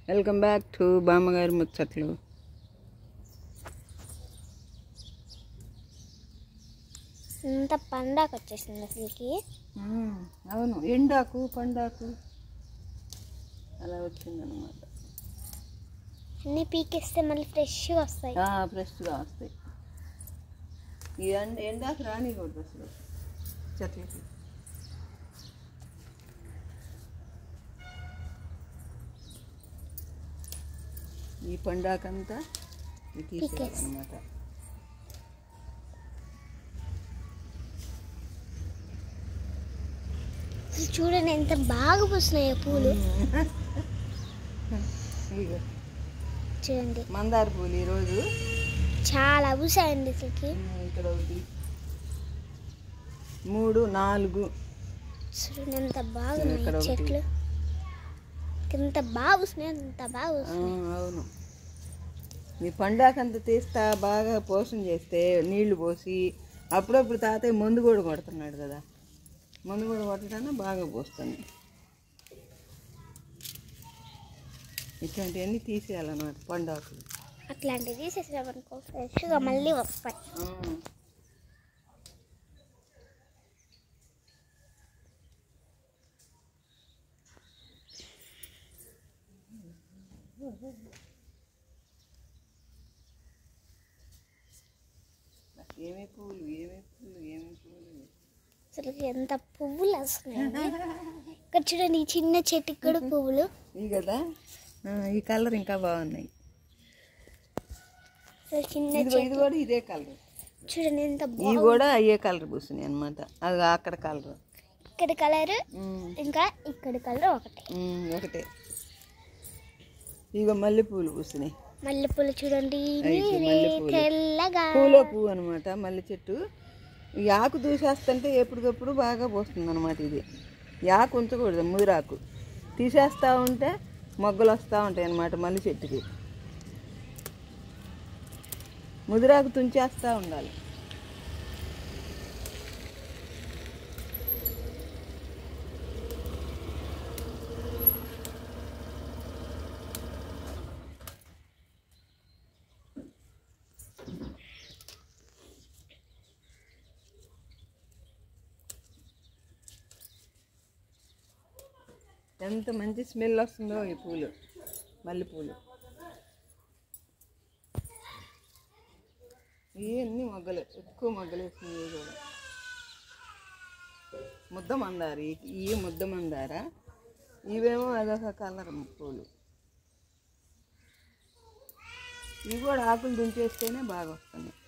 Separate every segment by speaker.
Speaker 1: Welcome back to బామ్మగారి ముచ్చట్లు.
Speaker 2: ఇంత పండాకు వచ్చేసింది అసలుకి.
Speaker 1: అవును, ఎండాకు పండాకు అలా వచ్చిందనమాట.
Speaker 2: అన్నీ పీకేస్తే మళ్ళీ ఫ్రెష్గా వస్తాయి.
Speaker 1: ఫ్రెష్గా వస్తాయి. ఈ ఎండాకు రానికూడదు అసలు చెట్లకి. ఈ పండాకంతా తీసేయాలన్నమాట.
Speaker 2: చూడండి ఎంత బాగా పూస్తున్నాయో పూలు. చూడండి
Speaker 1: మందార పూలు ఈరోజు
Speaker 2: చాలా పూసాయండి అసలుకి.
Speaker 1: ఇక్కడ 1 3 4
Speaker 2: చూడండి ఎంత బాగున్నాయి చెట్లు. ఎంత బాగా పూసినాయి, అంత బాగా పూసినాయి.
Speaker 1: అవును, ఈ పండాకంతా తీస్తా బాగా పోషణ చేస్తే నీళ్లు పోసి అప్పుడప్పుడు తాతయ్య మందు కూడా కొడుతున్నాడు కదా, మందు కూడా కొట్టడాన్ని బాగా పోస్తుంది. ఇట్లాంటివన్నీ తీసేయాలన్నమాట పండాకులు.
Speaker 2: అట్లాంటివి తీసేసామనుకో ఫ్రెష్గా మళ్ళీ వస్తాయి.
Speaker 1: ఏమి పువ్వులు ఏమి పువ్వులు ఏమి పువ్వులు,
Speaker 2: అసలు ఎంత పువ్వులు వస్తున్నాయి. ఇక్కడ చూడండి ఈ చిన్న చెట్టుకి కూడా పువ్వులు
Speaker 1: ఇవి కదా. ఈ కలర్ ఇంకా బాగున్నాయి.
Speaker 2: చిన్న
Speaker 1: ఇది కూడా ఇదే కలర్.
Speaker 2: చూడండి ఎంత
Speaker 1: ఇవి కూడా అయ్యే కలర్ పూసినాయి అనమాట. అది అక్కడ కలర్,
Speaker 2: ఇక్కడ కలర్, ఇంకా ఇక్కడ కలర్ ఒకటే.
Speaker 1: ఇక మల్లెపూలు పూసినాయి.
Speaker 2: మల్లెపూలు చూడండి తెల్లగా
Speaker 1: పూలో పువ్వు అనమాట మల్లె చెట్టు. ఈ ఆకు దూసేస్తుంటే ఎప్పటికప్పుడు బాగా పోస్తుంది అనమాట. ఇది ఈ ఆకు ఉంచకూడదు, ముదిరాకు తీసేస్తూ ఉంటే మొగ్గలు వస్తూ ఉంటాయి అన్నమాట. మల్లె చెట్టుకి ముదిరాకు తుంచేస్తూ ఉండాలి. ఎంత మంచి స్మెల్ వస్తుందో ఈ పూలు, మల్లెపూలు. ఇవన్నీ మొగ్గలు, ఎక్కువ మొగ్గలు వేసినవి కూడా. ముద్ద మందార, ఇవి ముద్ద మందార. ఇవేమో అదొక కలర్ పూలు. ఇవి కూడా ఆకులు దుంచేస్తేనే బాగా వస్తున్నాయి.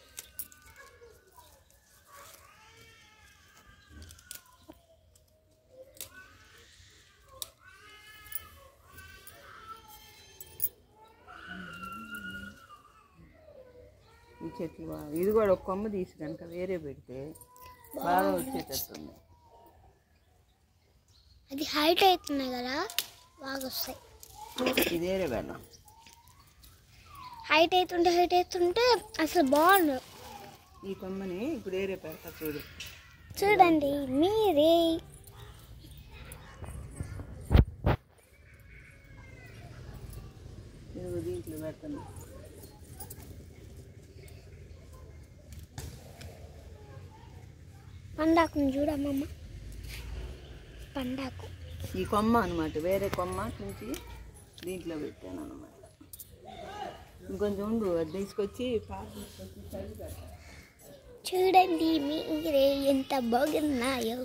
Speaker 1: ఈ చెట్లు బాగా, ఇది కూడా ఒక కొమ్మ తీసి కనుక వేరే పెడితే బాగా వచ్చేటట్టుంది.
Speaker 2: అది హైట్ అవుతున్నాయి కదా, బాగా వస్తాయి.
Speaker 1: ఇది వేరే పెడదాం.
Speaker 2: హైట్ అవుతుంటే అసలు బాగుండు.
Speaker 1: ఈ కొమ్మని ఇప్పుడు వేరే పెడతా చూడు.
Speaker 2: చూడండి మీరే.
Speaker 1: దీంట్లో పెడతాను.
Speaker 2: పండాకుని చూడమ్మమ్మ, పండాకు.
Speaker 1: ఈ కొమ్మ అనమాట, వేరే కొమ్మ నుంచి దీంట్లో పెట్టాను అనమాట. ఇంకొంచెం ఉండు, అది తీసుకొచ్చి
Speaker 2: చూడండి మీరే ఎంత బాగున్నాయో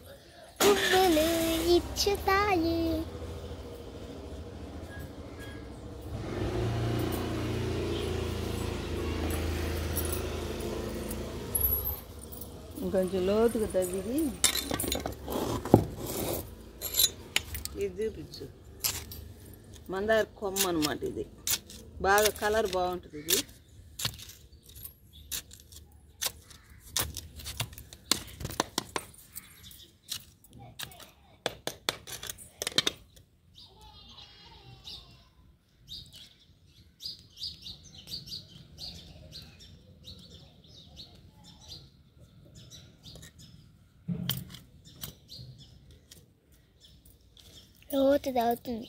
Speaker 2: పువ్వులు ఇచ్చుతాయి.
Speaker 1: ఇంకొంచెం లోతుగా తవ్విది ఇది చూపించు. మందార కొమ్మ అనమాట. ఇది బాగా కలర్ బాగుంటుంది. ఇది
Speaker 2: లోతు అవుతుంది.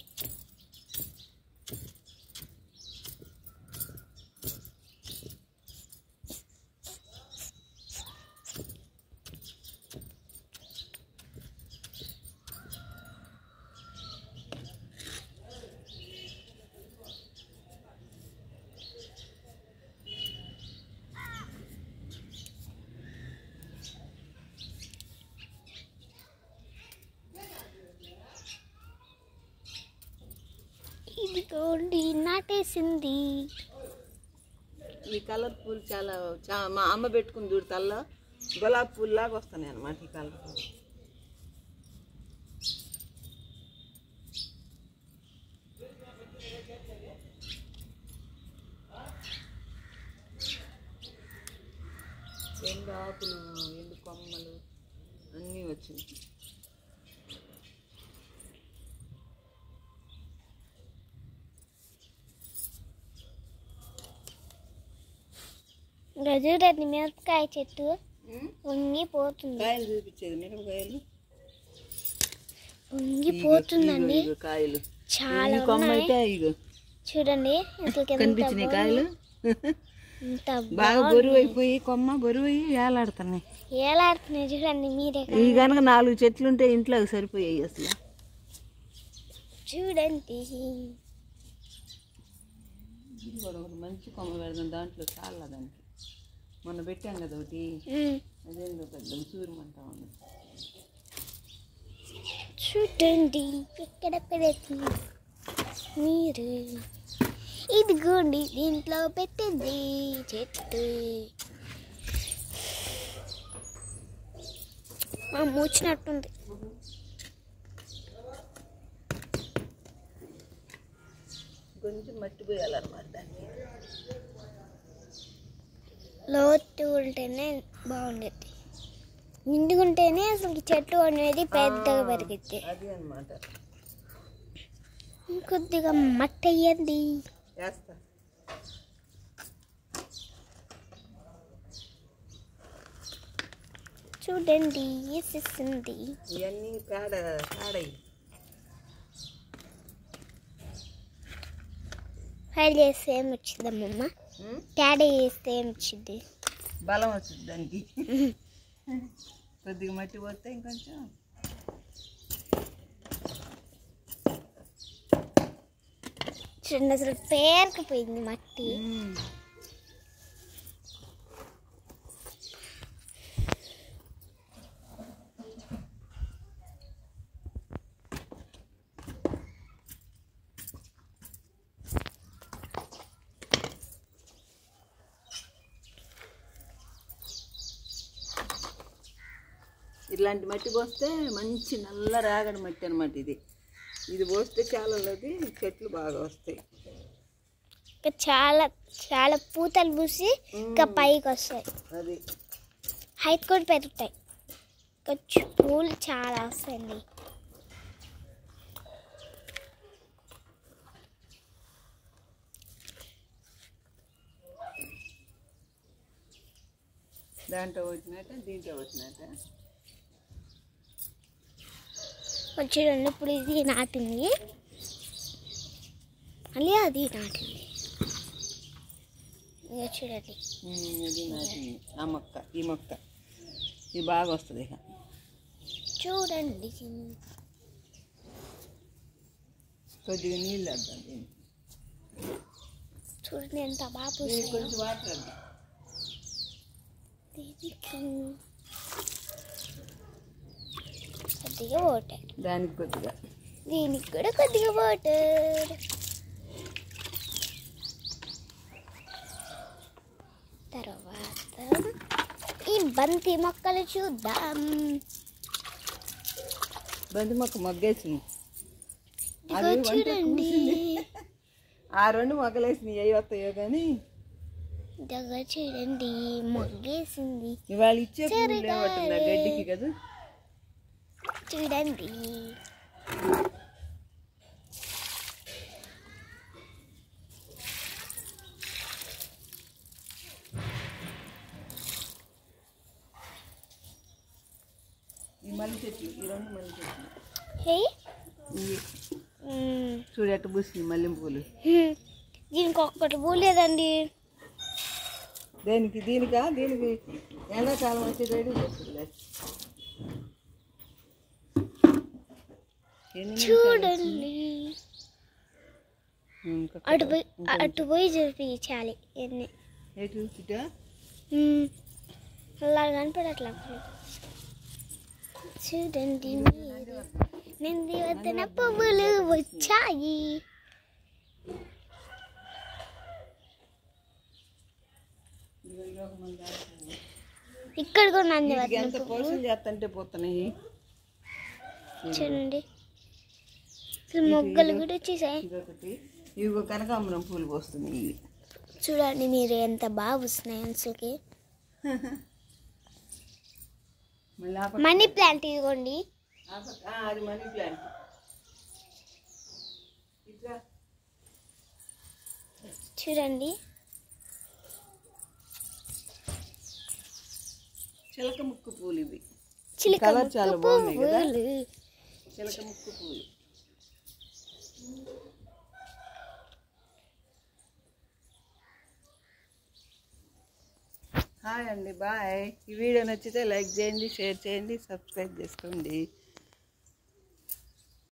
Speaker 2: కోడి నాటేసింది.
Speaker 1: ఈ కలర్ పూలు చాలా మా అమ్మ పెట్టుకుని చూడు తల్ల గులాబీ పూలు లాగా వస్తున్నాయి అన్నమాట ఈ కలర్ పూలు. ఎండు ఆకులు ఎండు కొమ్మలు అన్నీ వచ్చినాయి.
Speaker 2: ఇంకా చూడండి మిరపకాయ చెట్టు వంగిపోతుంది.
Speaker 1: కాయలు చూపించేది మిరపకాయలు
Speaker 2: వంగిపోతుందండి.
Speaker 1: కాయలు
Speaker 2: చాలా
Speaker 1: కొమ్మ అయితే ఇగో
Speaker 2: చూడండి అసలు
Speaker 1: కనిపించినాయి కాయలు. బాగా బరువు అయిపోయి కొమ్మ బరువు అయ్యి ఏలాడుతున్నాయి.
Speaker 2: ఏలాడుతున్నాయి చూడండి మీరే.
Speaker 1: ఈ కనుక 4 చెట్లు ఉంటే ఇంట్లో సరిపోయాయి అసలు.
Speaker 2: చూడండి
Speaker 1: ఇది కూడా ఒకటి మంచి కొమ్మ పెడదాం దాంట్లో చాలా దానికి. మొన్న పెట్టాం కదా ఒకటి అదేందో పెద్ద సూర్యమంటా ఉంది.
Speaker 2: చూడండి ఎక్కడ పెడుతుంది మీరు. ఇదిగోండి దీంట్లో పెట్టింది చెట్టు. మూచినట్టుంది.
Speaker 1: కొంచెం మట్టి పోయాలన్నమాట దానికి.
Speaker 2: లోతు ఉంటేనే బాగుండేది. నిండుకుంటేనే అసలు చెట్టు అనేది పెద్దగా పెరిగిద్ది.
Speaker 1: అది అన్నమాట.
Speaker 2: కొద్దిగా మట్టి అయ్యండి.
Speaker 1: వేస్తా.
Speaker 2: చూడండి వేసేసింది.
Speaker 1: ఇవన్నీ కాడయి
Speaker 2: ఫ్రై చేస్తే ఏం వచ్చిందమ్మమ్మ? తేడా చేస్తే ఏం వచ్చింది?
Speaker 1: బలం వచ్చింది దానికి. కొద్దిగా మట్టి పోతే ఇంకొంచెం.
Speaker 2: చూడండి అసలు పేరుకుపోయింది మట్టి.
Speaker 1: ఇలాంటి మట్టి పోస్తే మంచి నల్ల రాగడి మట్టి అనమాట ఇది. ఇది పోస్తే చాలలోది చెట్లు బాగా వస్తాయి.
Speaker 2: చాలా చాలా పూతలు పూసి ఇంకా పైకి వస్తాయి.
Speaker 1: అది
Speaker 2: హైట్ కూడా పెరుగుతాయి. పూలు చాలా వస్తాయండి.
Speaker 1: దాంట్లో వచ్చినట్ట దీంట్లో వచ్చినట్ట.
Speaker 2: చూడండి ఇప్పుడు ఇది నాటింది, మళ్ళీ అది నాటింది. ఇక చూడండి
Speaker 1: ఇది నాటింది. ఆ మొక్క ఈ మొక్క ఇది బాగా వస్తుంది. ఇక
Speaker 2: చూడండి
Speaker 1: కొద్దిగా నీళ్ళు వేద్దాం దీనికి.
Speaker 2: చూడండి ఎంత బాగా
Speaker 1: కొంచెం వాటర్ వేద్దాం.
Speaker 2: కొద్దిగా వాటర్,
Speaker 1: దానికి కొద్దిగా,
Speaker 2: దీనికి కూడా కొద్దిగా వాటర్. తర్వాత ఈ బంతి మొక్కలు చూద్దాం.
Speaker 1: బంతి మొక్క మొగ్గేసింది.
Speaker 2: చూడండి
Speaker 1: ఆ 2 మొగ్గలేసినాయి. అవి వస్తాయో కానీ
Speaker 2: దగ్గర చూడండి మొగ్గేసింది.
Speaker 1: ఇవాళ ఇచ్చే పువ్వులు లేవట్టుందా గడ్డికి కదా.
Speaker 2: చూడండి
Speaker 1: ఈ మల్లి చెట్లు, ఈ 2 మల్లి చెట్లు చూడు ఎట్ట పూసింది మల్లెం పూలు.
Speaker 2: దీనికి ఒక్కటి పూలేదండి.
Speaker 1: దీనికి ఎండాకాలం వచ్చి రెడీ చేస్తుంది.
Speaker 2: చూడండి అటు పోయి చూపించాలి. ఎన్ని అలా కనపడట్లా. చూడండి నంది వద్దన పువ్వులు వచ్చాయి. ఇక్కడ కూడా
Speaker 1: వీటికి
Speaker 2: నందివర్ధన
Speaker 1: ఎంత పోషణ చేస్తుంటే పోతున్నాయి.
Speaker 2: చూడండి అసలు మొగ్గలు కూడా వచ్చేసాయి.
Speaker 1: ఇదొకటి, ఇవి కనకాంబరం పూలు పోస్తున్నాయి.
Speaker 2: చూడండి మీరు ఎంత బాగా వస్తున్నాయి అసలుకి.
Speaker 1: మళ్ళీ
Speaker 2: మనీ ప్లాంట్ ఇదిగోండి.
Speaker 1: అది మనీ ప్లాంట్. ఇట్లా
Speaker 2: చూడండి
Speaker 1: చిలక ముక్కు పూలు ఇవి.
Speaker 2: చిలక
Speaker 1: కలర్ చాలా బాగున్నాయి కదా,
Speaker 2: పువ్వులు.
Speaker 1: చిలక ముక్కు పూలు. హాయ్ అండి, బాయ్. ఈ వీడియో నచ్చితే లైక్ చేయండి, షేర్ చేయండి, సబ్స్క్రైబ్ చేసుకోండి.